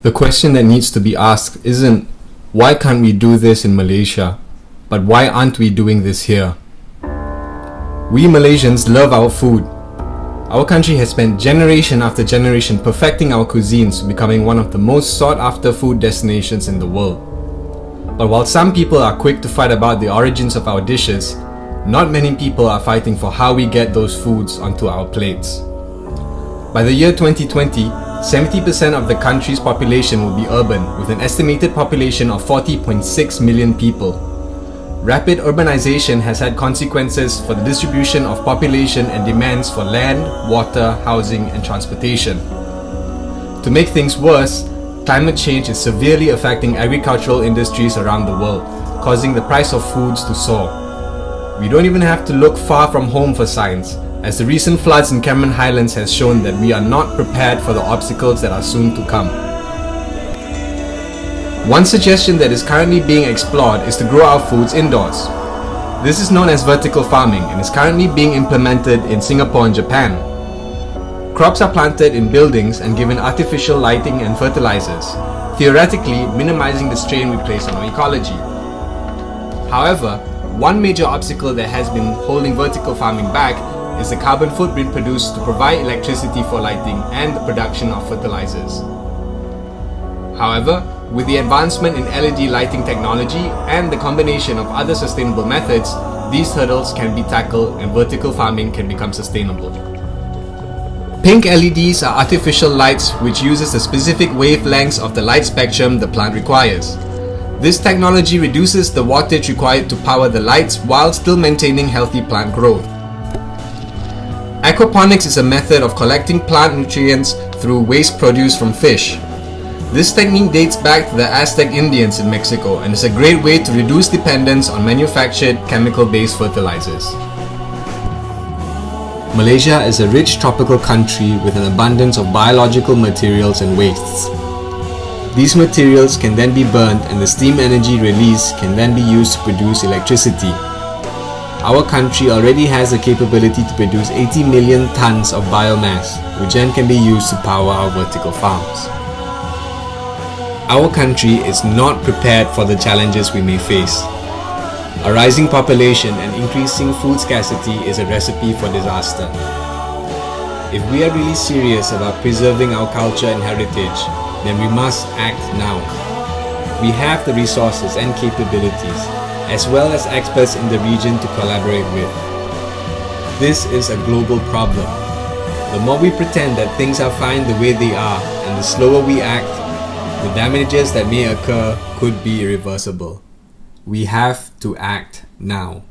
The question that needs to be asked isn't, why can't we do this in Malaysia, but why aren't we doing this here? We Malaysians love our food. Our country has spent generation after generation perfecting our cuisines, becoming one of the most sought after food destinations in the world. But while some people are quick to fight about the origins of our dishes, not many people are fighting for how we get those foods onto our plates. By the year 2020, 70% of the country's population will be urban, with an estimated population of 40.6 million people. Rapid urbanization has had consequences for the distribution of population and demands for land, water, housing, and transportation. To make things worse, climate change is severely affecting agricultural industries around the world, causing the price of foods to soar. We don't even have to look far from home for signs, as the recent floods in Cameron Highlands has shown that we are not prepared for the obstacles that are soon to come. One suggestion that is currently being explored is to grow our foods indoors. This is known as vertical farming and is currently being implemented in Singapore and Japan. Crops are planted in buildings and given artificial lighting and fertilizers, theoretically minimizing the strain we place on our ecology. However, one major obstacle that has been holding vertical farming back is the carbon footprint produced to provide electricity for lighting and the production of fertilizers. However, with the advancement in LED lighting technology and the combination of other sustainable methods, these hurdles can be tackled and vertical farming can become sustainable. Pink LEDs are artificial lights which uses the specific wavelengths of the light spectrum the plant requires. This technology reduces the wattage required to power the lights while still maintaining healthy plant growth. Aquaponics is a method of collecting plant nutrients through waste produced from fish. This technique dates back to the Aztec Indians in Mexico and is a great way to reduce dependence on manufactured chemical-based fertilizers. Malaysia is a rich tropical country with an abundance of biological materials and wastes. These materials can then be burned and the steam energy released can then be used to produce electricity. Our country already has the capability to produce 80 million tons of biomass, which then can be used to power our vertical farms. Our country is not prepared for the challenges we may face. A rising population and increasing food scarcity is a recipe for disaster. If we are really serious about preserving our culture and heritage, then we must act now. We have the resources and capabilities, as well as experts in the region to collaborate with. This is a global problem. The more we pretend that things are fine the way they are, and the slower we act, the damages that may occur could be irreversible. We have to act now.